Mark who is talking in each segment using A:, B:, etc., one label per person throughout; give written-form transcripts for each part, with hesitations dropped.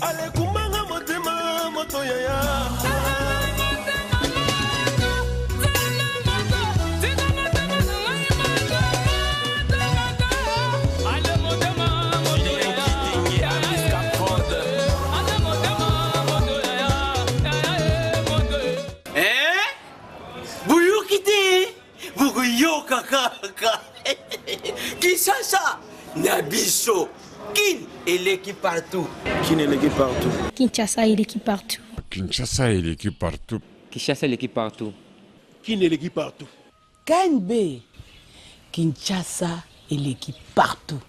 A: Ale kumanga motema moto yaya.
B: Yo kaka Kinshasa Nabiso Kin et l'équipe partout.
A: Kin et l'équipe partout.
C: Kinshasa et l'équipe partout.
D: Kinshasa et l'équipe partout.
E: Kinshasa et l'équipe partout.
A: Kin et l'équipe partout.
F: KNB Kinshasa et l'équipe partout.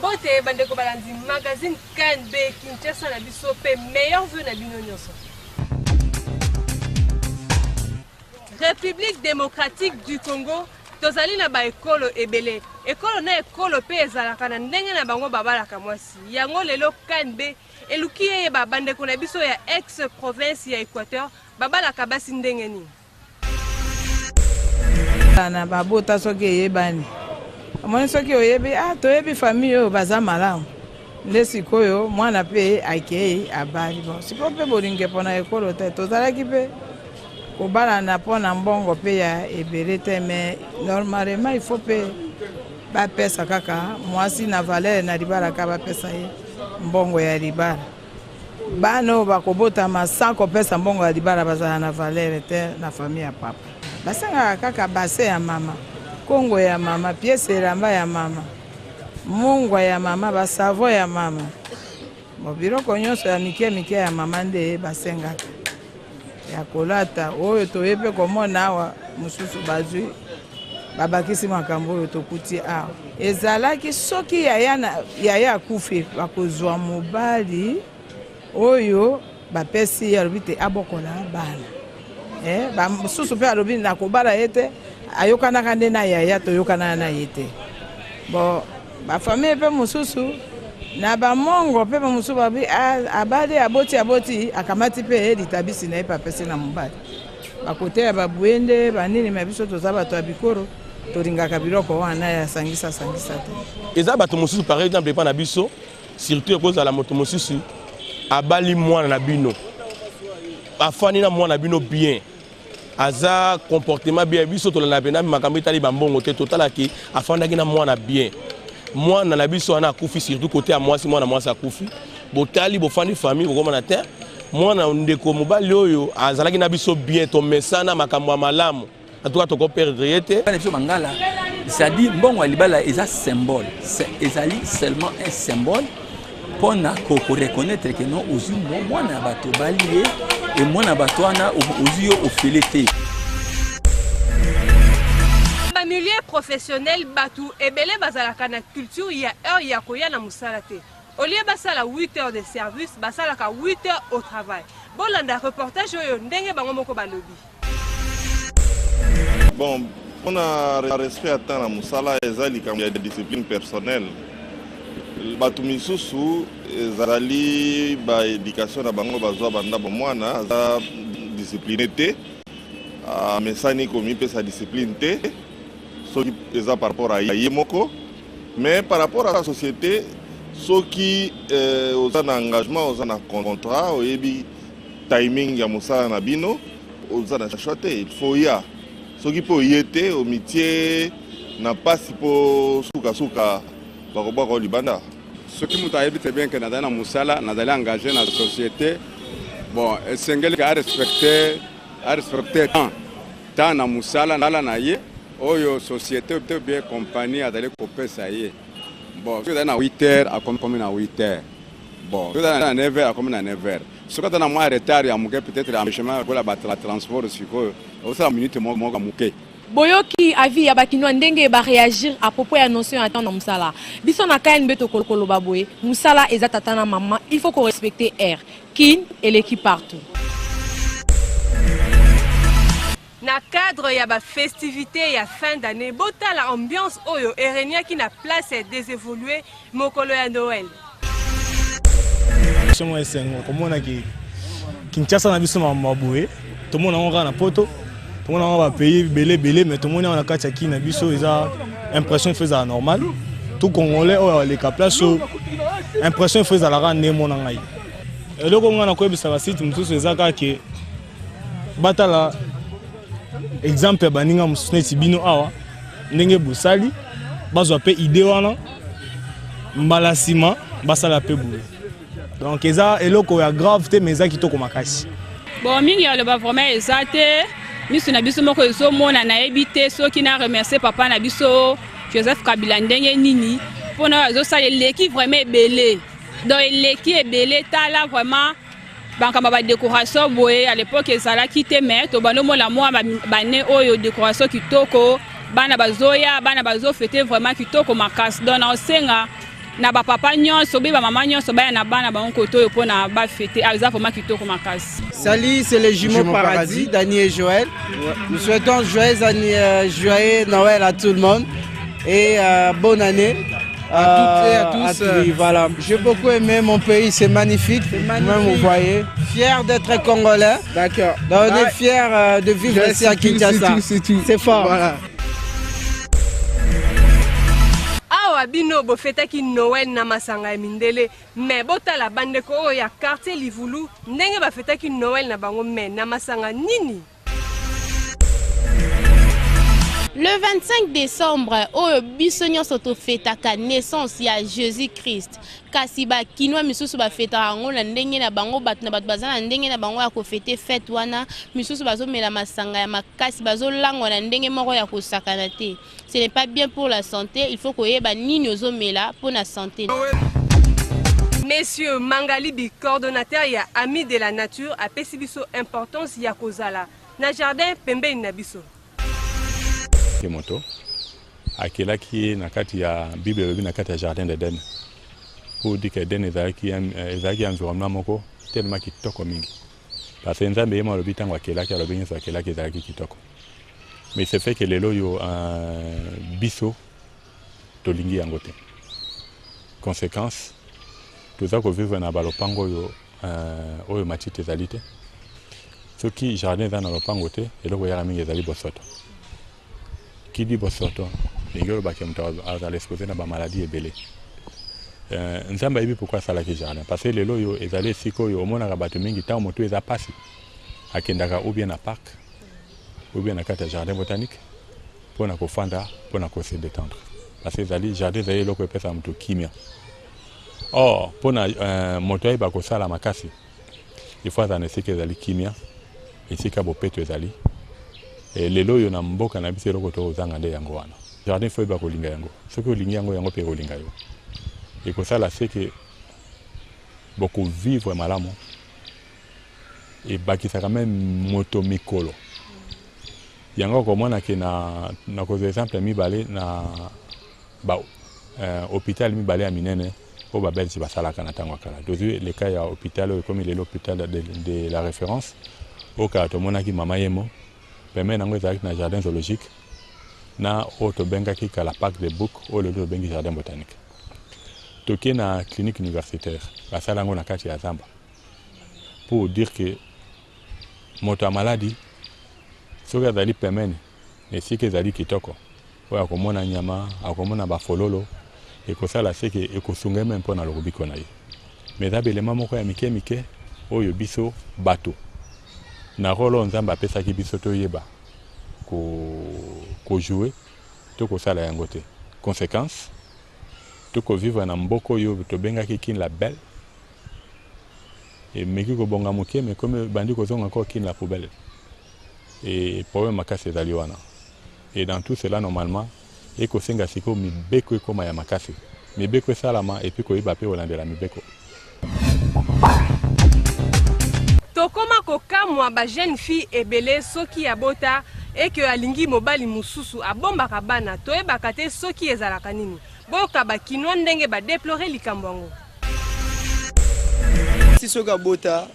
G: Bote bandeko balandi magazine KNB Kinshasa na biso pe meilleur vœu na bino nyonso. République démocratique du Congo, tozali na ba ekolo ebele. Ekolo na ekolo pe ezalaka na ndenge na bango babalaka mwasi. Yango lelo KNB eluki ye ba bandeko na biso ya ex province ya Équateur babalaka basi ndenge nini.
F: Na babota soki yebani. Amoni soki oyebi toyebi famille oyo baza malamu. Nde sikoyo mwana pe akei abali bon. Siko pe bolinge pona ekolo te tozalaki pe kobala na pona mbongo pe ya ebele te mais normalement il faut pe ba pesa kaka mwasi na valeur na libala ka ba pesa ye mbongo ya libala bano bakobota masako pesa mbongo ya libala bazala na valeur te na famille ya papa basanga kaka base ya mama kongo ya mama pièce elamba ya mama mungwa ya mama basavo ya mama mobiroko nyonso ya mike ya mama nde basengaka ya kolata oyo toyepe komona awa mususu bazwi babakisi makambo oyo tokuti awa ezalaki soki yaya akufi bakozwa mobali oyo bapesi ye alobi te abokola bana bamosusu mpe alobi nakobala ye te ayokanaka nde na yaya toyokanaka na ye te bon bafamille mpe mosusu na bamongo pe bamusu babi abade aboti akamati pe litabisi na epapese na mobali bakote ya babwende banini mabiso toza bato ya bikoro toringaka biloko wana ya sangisa te
A: eza bato mosusu par exemple epa na biso surtout ekozala moto mosusu abali mwana na bino afani na mwana na bino bien aza comportement bien biso tolanda pena makambo etali bambongo te totalaki afandaki na mwana bien mwana na biso wana akufi surtout côté ya mwasi mwana mwasi akufi botali bofandi famille bokomana te mwana ndeko mobali oyo azalaki na biso bien to mesana makambo ya malamu atuka toko perdre yete
E: Bana biso mangala c'est-à-dire mbongo ya libala eza symbole ezali seulement un symbole pona ko reconnaître que non ozu mwana bato balié et mwana bato wana ozu yo ofélité.
G: Milieu professionnel batu ebele bazalaka na culture ya heure ya koya na musala te. Au lieu basala 8 heures de service, basalaka 8 heures au travail. Bolanda reportage oyo ndenge bango moko balobi.
H: Bon, on a respect à temps na musala ezali comme ya discipline personnelle. Batu misusu ezali ba éducation na bango bazwa banda bomwana za discipliné te. Mesani komi pe sa discipline te. Qui est par rapport à Yemoko, mais par rapport à la société, ceux qui ont un engagement, ont un contrat, ont un timing, yamusa nabino, ont un choité. Il faut y aller. Ceux qui peuvent y être au métier, n'a pas si pour souka baroba au Libana.
I: Ceux qui m'ont très bien que Nadana Moussala, Nadala engagé dans la société, bon, c'est à respecter tant na Moussala, nala naye. Oyo société ou bien compagnie a d'aller couper ça y est. Bon, tu es dans 8 heures à comme à 8 heures. Bon, tu es dans 9 heures à comme à 9 heures. Ce que tu as moins retard, il y a peut-être un chemin pour la transport de sucre. Au sein de minute, moi, je
J: Boyoki avi ya bakino ndenge ba réagir à propos ya notion à temps na musala. Biso na KNB to kolokolo baboye. Musala eza tata na maman, il faut qu'on respecte R. Kin et l'équipe partout.
G: Na cadre ya ba festivité ya fin d'année, bota la ambiance oyo erenia qui na place désévolué mokolo ya Noël.
K: Somo esengo komona ki Kinshasa na biso maboué, tout le monde on na poto, tout le monde va payer belé mais tout le monde on a kati ki na biso eza impression faisait normal. Tout congolais o les ka place impression faisait la rande mon ngai. eloko nga na koyebisaka site mosusu eza kaka batala exemple ya baninga mosusu neti bino awa ndenge bosali bazwa mpe ide wana mbala nsima basala mpe boye donc eza eloko ya grave te mais eza kitoko makasi
L: bon mingi yaloba vraiment eza te miso na biso moko ezomona nayebi te soki na remercier papa na biso Joseph Kabila ndenge nini mpona azosala eleki vraiment ebele donc eleki ebele tala vraiment bankamba badécoration boye à l'époque ezalaki te mais tobandomona mwa bane oyo décoration kitoko bana bazoya bana bazofete vraiment kitoko makasi donc naosenga na bapapa nyonso be bamama nyonso baya na bana bango koto oyo mpona bafete eza vraiment kitoko makasi.
M: Salut, c'est les jumeaux Paradis, Dani et Joël. Nous souhaitons joyeux Noël à tout le monde et bonne année à toutes et à tous. Voilà. J'ai beaucoup aimé mon pays, c'est magnifique. Même vous voyez. Fier d'être congolais. D'accord. On est fier de vivre ici à Kinshasa. C'est fort. Voilà.
G: Awa bino bofetaki Noël na masanga ya mindele mais botala bandeko oyo ya quartier Livulu ndenge bafetaki Noël na bango mais na masanga nini.
N: Le 25 décembre, oyo biso nyonso tofetaka naissance ya Jésus-Christ. Kasi ba kinwa misusu ba feta ngo na ndenge na bango bato na bato bazana ndenge na bango ya ko fete fête wana misusu bazomela masanga ya makasi bazolangwa na ndenge moko ya kosakana te. Ce n'est pas bien pour la santé, il faut koyeba nini ozomela pour la santé.
G: Monsieur Mangalibi, coordonnateur ya Amis de la Nature, a pesi biso importance ya kozala na jardin pembeni na biso.
O: Moto akelaki na kati ya Bible na kati ya jardin d'Eden pour dire que Eden ezalaki environnement moko tellement kitoko mingi parce que nzambe yema lobi tango akelaki alobi nyonso akelaki ezalaki kitoko mais c'est fait que lelo yo biso tolingi yango te conséquence toza kovivre na balopango oyo matiti ezali te soki jardin eza na lopango te eloko yaka mingi ezali bosoto qui dit bosoto ndenge baki mtu azala exposé na ba maladie ebele nzamba yebi pourquoi ça la jardin parce que lelo yo ezali siko yo omona bato mingi tant moto eza pasi akendaka ou bien na parc ou bien na kata jardin botanique pour na kofanda pour na se détendre parce que ezali jardin ezali loko epesa mtu kimia or pour na moto yeba ko sala makasi il faut azana siko ezali kimia esika bopeto ezali lelo yo na mboka na biso eloko to ozanga nde yango wana jardin fo yeba kolinga yango soki olingi yango yango mpe kolinga yo ekosala seke bokovivre malamu ebakisaka même moto mikolo yango komonake na kozwa exemple mibale na hôpital mibale ya minene oyo babelge basalaka na ntango ya kala tozwi le cas ya hôpital oyo ekomi lelo hôpital de la référence oyo kala tomonaki mama yemo peme nango ezalaki na jardin zoologique na oyo tobengaki kala parc de bouc oyo lelo tobengi jardin botanique toke na clinique universitaire basala yango na kati ya zamba pour dire que moto ya maladi soki azali pemene esika ezali kitoko oyo akomona nyama akomona bafololo ekosala seke ekosunga meme mpo na lokobiko na ye mais eza belema moko ya mike mike oyo biso bato na rolo nzambe apesaki biso toyeba kojoue tokosala yango te conséquence tokovivre na mboka oyo tobengaki kini la belle emeki kobonga moke me komi bandi kozonga encore kini la poubelle et problème makasi ezali wana et dans tout cela normalement ekosenga sikoyo mibeko ekoma ya makasi mibeko esalama epuis koyeba mpe kolandela mibeko
G: tokoma kokamwa ba jeune fille ebele soki abota eke alingi mobali mususu abombaka bana toyebaka te soki ezalaka nini boyoka bakinwa ndenge badeplore likambo yango
P: si soki abota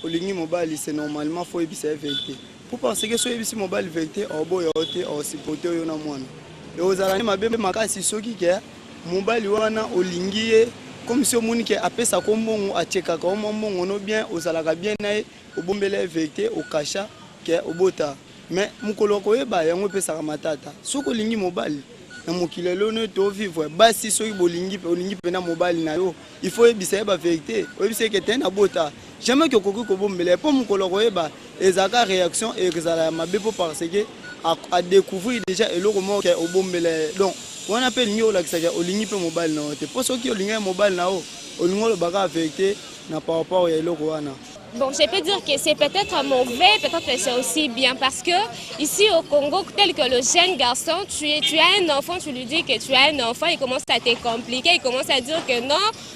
P: olingi mobali c'est normalement faut yebisa ye vérité pour penser que so yebisi mobali vérité oboya ote osupporte oyo na mwana e ozala mabe makasi soki ke mobali wana olingi ye comme si omoni ke apesa ko mbongo achekaka o mbongo no bien ozalaka bien na ye obombela vérité okasha ke obota mais mukolo koyeba yango epesaka matata soki olingi mobali na mokili lono to vivre basi soki bolingi pena mobali na yo il faut ebisa ba vérité oyebisa ke tena bota jamais que koki ko bombela po mukolo koyeba ezaka réaction ezala mabe po parce que à découvrir déjà eloko mo ke obombela donc on appelle nyo la kisaka olingi pe mobile na te po soki olingi mobile na o olingo lo baka vérité na par rapport ya eloko wana.
Q: Bon, je peux dire que c'est peut-être mauvais, peut-être que c'est aussi bien parce que ici au Congo, tel que le jeune garçon, tu as un enfant, tu lui dis que tu as un enfant, il commence à te compliquer, il commence à dire que non,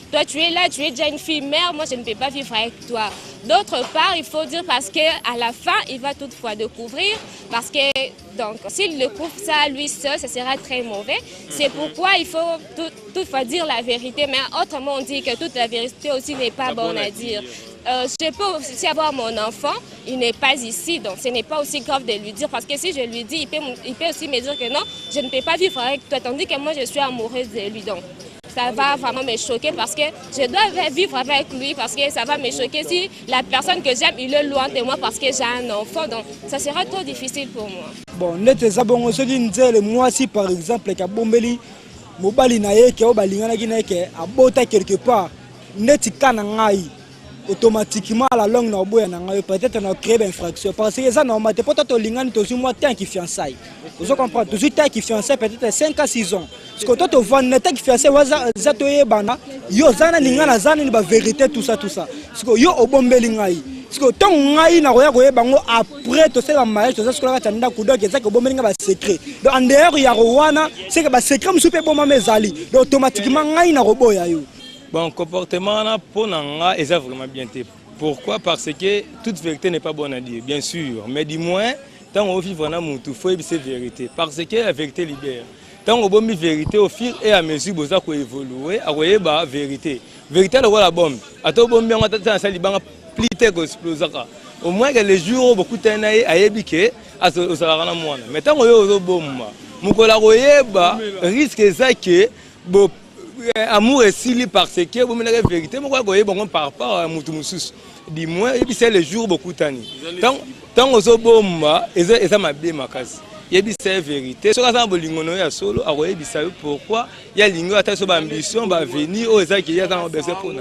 Q: toi tu es là, tu es déjà une fille mère, moi je ne peux pas vivre avec toi. D'autre part, il faut dire parce qu'à la fin, il va toutefois découvrir, parce que donc s'il découvre ça lui seul, ce sera très mauvais. C'est pourquoi il faut toutefois dire la vérité, mais autrement on dit que toute la vérité aussi n'est pas bonne à dire. Je peux aussi avoir mon enfant, il n'est pas ici, donc ce n'est pas aussi grave de lui dire, parce que si je lui dis, il peut aussi me dire que non, je ne peux pas vivre avec toi, tandis que moi je suis amoureuse de lui. Donc ça va vraiment me choquer parce que je dois vivre avec lui, parce que ça va me choquer si la personne que j'aime, il est loin de moi parce que j'ai un enfant, donc ça sera trop difficile pour moi.
R: Bon, moi si par exemple, Kabombeli, Mobali naye, Kaobalingana Guinée, abota quelque part, Netikana automatiquement la langue na boya na peut-être na créer une infraction parce que ça normal peut-être to lingani to moi tant qui fiançailles vous comprenez toujours tant qui fiançailles peut-être 5 à 6 ans parce que toi to vendre tant qui fiançailles waza za to yebana yo zana lingana zana ni ba vérité tout ça parce que yo obombeli ngai parce que tant ngai na roya koyeba ngo après to c'est la mariage to ça ce que la tanda kudo ke za ko bombeli nga ba secret donc en dehors ya rowana c'est que ba secret msupe bomba mezali donc automatiquement ngai na roboya yo.
K: Bon, comportement pour Nanga est vraiment bien. Pourquoi? Parce que toute vérité n'est pas bonne à dire, bien sûr. Mais du moins, tant qu'on vit vraiment il faut éviter la vérité. Parce que la vérité libère. Tant qu'on vit la vérité, au fur et à mesure, vous allez évoluer, à voyer la vérité. Vérité, c'est la bombe. À tout bombe, on a ça, plus tard explose. Au moins, les jours où beaucoup de temps à ébiquer, à ce que moi. Mais tant qu'on a une bombe, mon collègue risque ça que amour est si parce que vous me la vérité moi voyez bon par rapport à mutumussus du moins et puis c'est le jour beaucoup tani tant aux bomba et ça m'a bien ma case et puis c'est vérité ce que ça bolingono ya solo a voyez bisa pourquoi il y a lingo ata so ambition va venir au ça qui y a dans besoin pour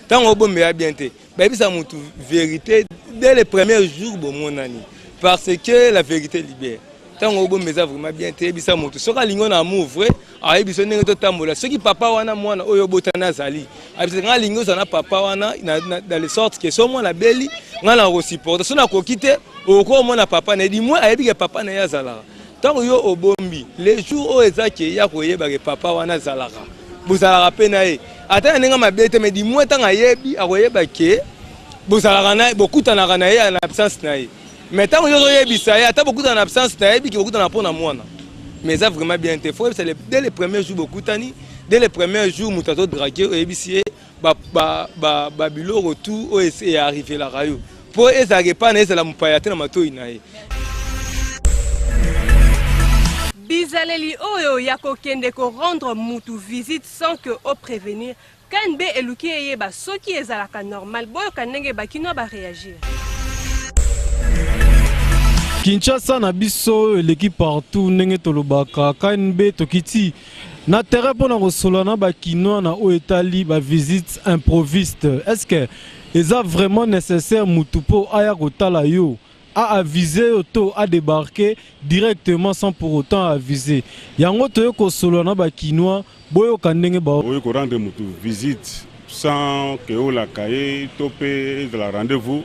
K: tant au bomba bien té ba bisa mutu vérité dès les premiers jours bon mon ami parce que la vérité libère. Tant que vous avez vraiment bien été, vous avez ce que vous avez vrai, vous avez ce qui papa wana mwana oyo botana zali. Abisanga lingo sana papa wana dans les sortes que so mwana beli ngana reciproque. So na ko kite oko mwana papa na di moi ayebi ke papa na ya zalaka. Tant yo obombi les jours o ezaki ya koyeba ke papa wana zalaka. Bozalaka pe na ye. Ata nenga mabete me di moi tant ayebi akoyeba ke bozalaka na bokutana na ye en absence na ye. Mais tant que vous avez beaucoup d'absence, vous avez beaucoup d'absence. Mais ça vraiment bien été. Dès les premiers jours, dès les premiers jours, nous avons dragué au EBC, Babilo retour et arrivé la radio. Pour eux, ça n'est pas la moupayate na mato inae.
G: Bizaleli oyo yako kende ko rendre mutu visite sans que o prévenir. Quand be eluki yeba soki ezalaka normal, boyo kanenge bakino ba réagir.
S: Kinshasa na biso l'équipe partout ndenge tolobaka KNB tokiti na terrain pour na solana ba kino na o etali ba visite improviste. Est-ce que est vraiment nécessaire mutupo aya kotala yo à aviser auto à débarquer directement sans pour autant aviser. Yango to ko solana ba kino boyo kandenge ba
D: oyo ko rendre mutu visite sans que o la cahier topé de la rendez-vous.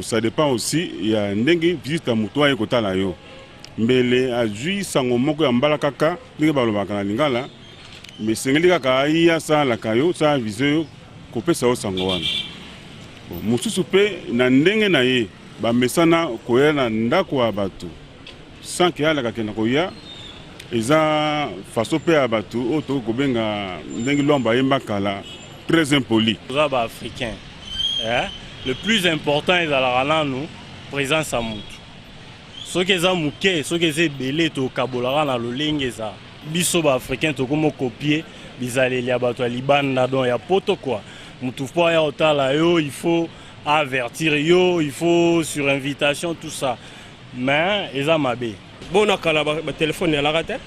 D: Ça dépend aussi, il y a un visite à Moutoua et Kotala yo. Mais les ajouis sango moko ya mbala kaka, ndenge balobaka na lingala. Mais sengeli kaka iya sa la kayo, sa visio kopesa o sango wana. Mususu pe na ndenge na ye, ba mesana koya na ndako ya bato. Sans que ala kakena koya, eza faso pe ya bato o to kobenga ndenge lomba yemba kala. Très impoli.
K: Africain. Le plus important est la nous présence à Moutou. Ce qui est mouké, ce qui est belé to kabolara na lolingue ça. Biso africain to comme copier, bizalé li abato Liban na don ya poto quoi. Moutou pas ya otala yo, il faut avertir yo, il faut sur invitation tout ça.
T: mais eza mabe bona kala ba téléphone ya la rate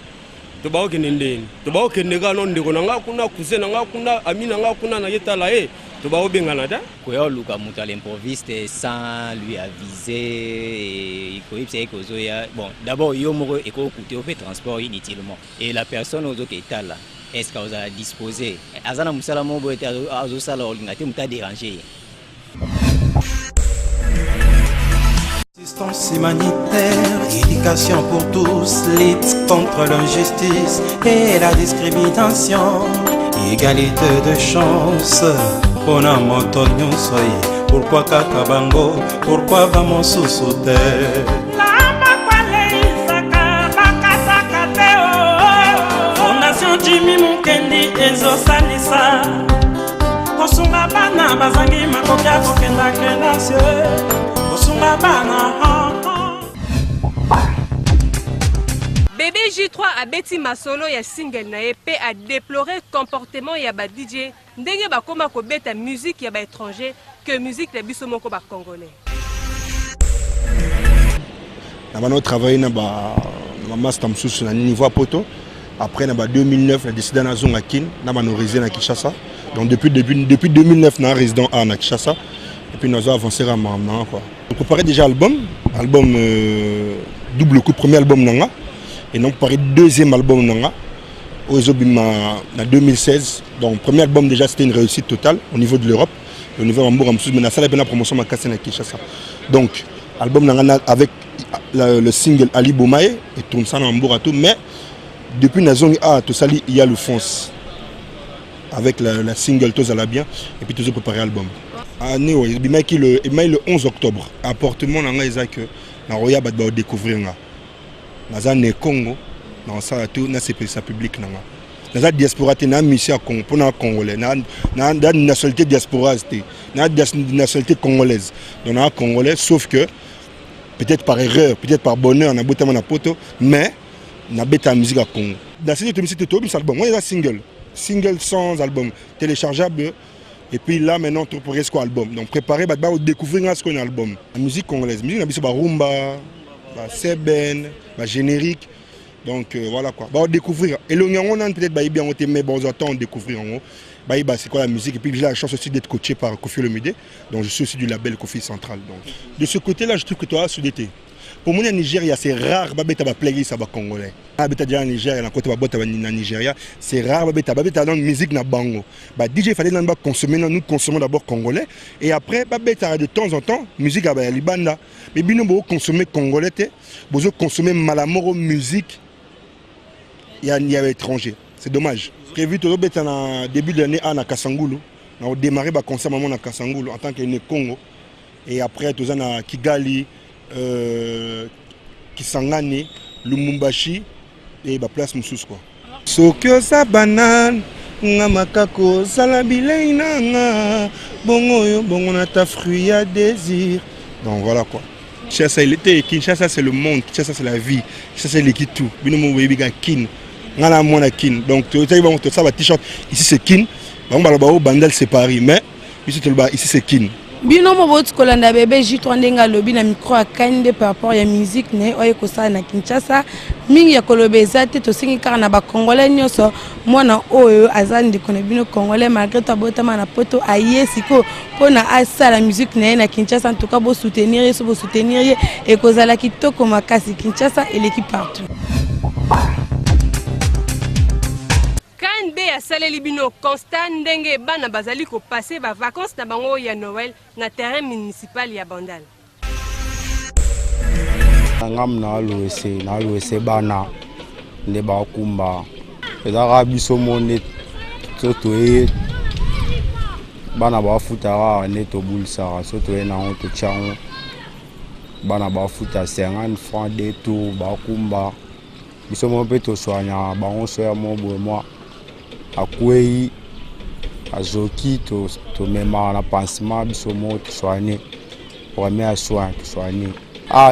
T: to ba okende ndeni to ba okende ga no ndeko na nga kuna cousin na nga kuna ami na nga kuna na yetala to ba obengana ta
U: koya luka mutu à l'improviste sans lui aviser et koipse kozoya bon d'abord yo moko ekokuté au fait transport inutilement et la personne ozo ketala est-ce que vous allez disposer azana musala mo boete azo sala olingate muta déranger.
V: Assistance humanitaire, éducation pour tous, lutte contre l'injustice et la discrimination, égalité de chance. On a montonyo soye, pourquoi Kakabango, pourquoi vamos sous-souter? Fondation Jimmy Mukendi ezosalisa kosunga bana bazangi makoka kokenda création.
G: Bébé J3 a beti masolo ya single na EP a déploré comportement ya ba DJ ndenge ba koma ko beta musique ya ba étranger que musique la biso moko ba congolais.
W: On a travaillé na master msusu na niveau à poto. Après na 2009 on a décidé na zone à Kin na ba résident à Kinshasa. Donc depuis 2009 na résident à Kinshasa. Et puis nous avons avancé rapidement quoi. On préparait déjà album double coup, premier album nanga et donc préparé deuxième album nanga au Zobima en 2016. Donc premier album déjà c'était une réussite totale au niveau de l'Europe, au niveau de Hambourg, mais na salle la promotion ma casse na Kinshasa. Donc album nanga avec le single Ali Bomaye et tourne ça en Hambourg à tout, mais depuis la zone A tout ça il y a le fonce avec la single tout ça là bien et puis toujours préparé album. Année le 11 octobre apportement nanga ezaka na roya ba découvrir nga naza ne Congo na ça tout na c'est public nanga naza diaspora te na mission Congo pona congolais na nationalité diaspora te na nationalité congolaise donc na congolais sauf que peut-être par erreur peut-être par bonheur na botama na poto mais na beta musique à Congo dans cette musique tout album moi il single sans album téléchargeable. Et puis là maintenant tout pour ce album. Donc préparer bah découvrir ce qu'on a album. La musique congolaise, musique on a bah rumba, bah seben, bah générique. Donc voilà quoi. Bah découvrir. Et le on a peut-être bah bien on mais bon on découvrir en gros. Bah c'est quoi la musique et puis j'ai la chance aussi d'être coaché par Kofi Olomide. Donc je suis aussi du label Kofi Central. Donc de ce côté-là je trouve que toi as sous-d'été. Pour moi, en Nigeria, c'est rare que tu aies playlist congolais. Si tu es en Nigeria, c'est rare que tu aies une musique na bango. DJ fallait consommer, nous consommons d'abord congolais. Et après, de temps en temps, musique à Libanda. Mais si vous consommez congolais, vous consommez malamoro musique il y a étranger. C'est dommage. Prévu tout le début de l'année à Kasangulu. On a démarré le concert à Kasangulu en tant que Congo. Et après, tout à Kigali. Kisangani, Lumumbashi et la place Moussous quoi. Sokyo sa banane, nga makako salabile inanga, bongo yo bongo na ta fruit à désir. Donc voilà quoi. Kinshasa il était Kinshasa c'est le monde, Kinshasa c'est la vie, Kinshasa c'est l'équipe tout. Bino mo webi ga kin, nga la mona kin. Donc tu sais bon ça va t-shirt ici c'est kin, bon ba ba bandal c'est Paris mais ici c'est kin.
F: Bino moboti kolanda bébé J3 ndenga lobi na micro akande par rapport ya musique ne oye kosala na Kinshasa mingi ya kolobe ezate to singi kaka na ba congolais nyoso mwana oyo azandi kone bino congolais malgré to botama na poto aye siko pona asala musique na Kinshasa en tout cas bo soutenir et kozala kitoko makasi Kinshasa et l'équipe partout.
G: KNB a saleli bino constat ndenge bana bazali ko passer ba vacances na bango ya Noël na terrain municipal ya Bandal.
X: Ngam na louese bana nde ba kumba ezaka biso mone soto e bana ba futa ne to bulsa soto e na on to chango bana ba futa 50 francs de tout ba kumba biso mo pe to soanya bango so ya mo bo moi akwei azoki to mema na pansement biso mo to soigner premier soin to soigner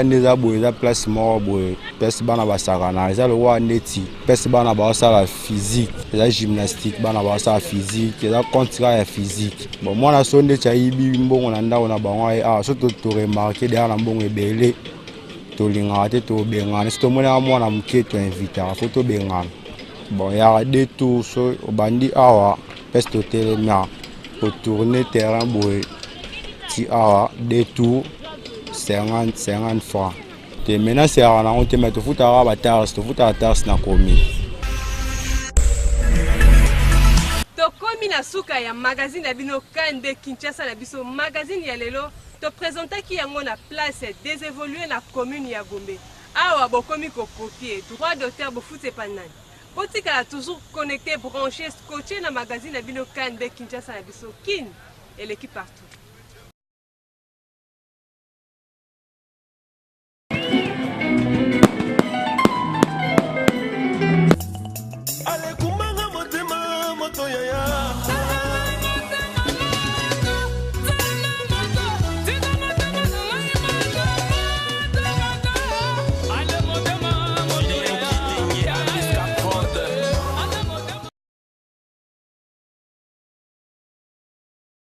X: neza boye za place mo boye pesi bana basaka na eza lo wa neti pesi bana ba sala physique eza gymnastique bana ba sala physique eza contrat ya physique bon moi na sonde cha yibi mbongo na ndao na bango so to remarquer derrière na mbongo ebele tolingaka te tobengana si tomonaka mwana moke toinvitaka fo tobengana bon yaka de tour so obandi awa mpesi totelemia otourne terrain boye ti awa de tour 50 francs te maintenant seyaka nango te mai tofutaka batarsi tofutaka tarsi na commune.
G: Tokomi na suka ya magazine ya bino Kande Kinshasa na biso magazine ya lelo to présentaki yango na place désévoluée na commune ya Gombe. Awa bokomi kokopie droit d'auteur bofute panani. Botika toujours connecté, branché, scotché na magazine ya bino Kande Kinshasa na biso Kin et l'équipe partout.
A: Ale kumanga motema moto ya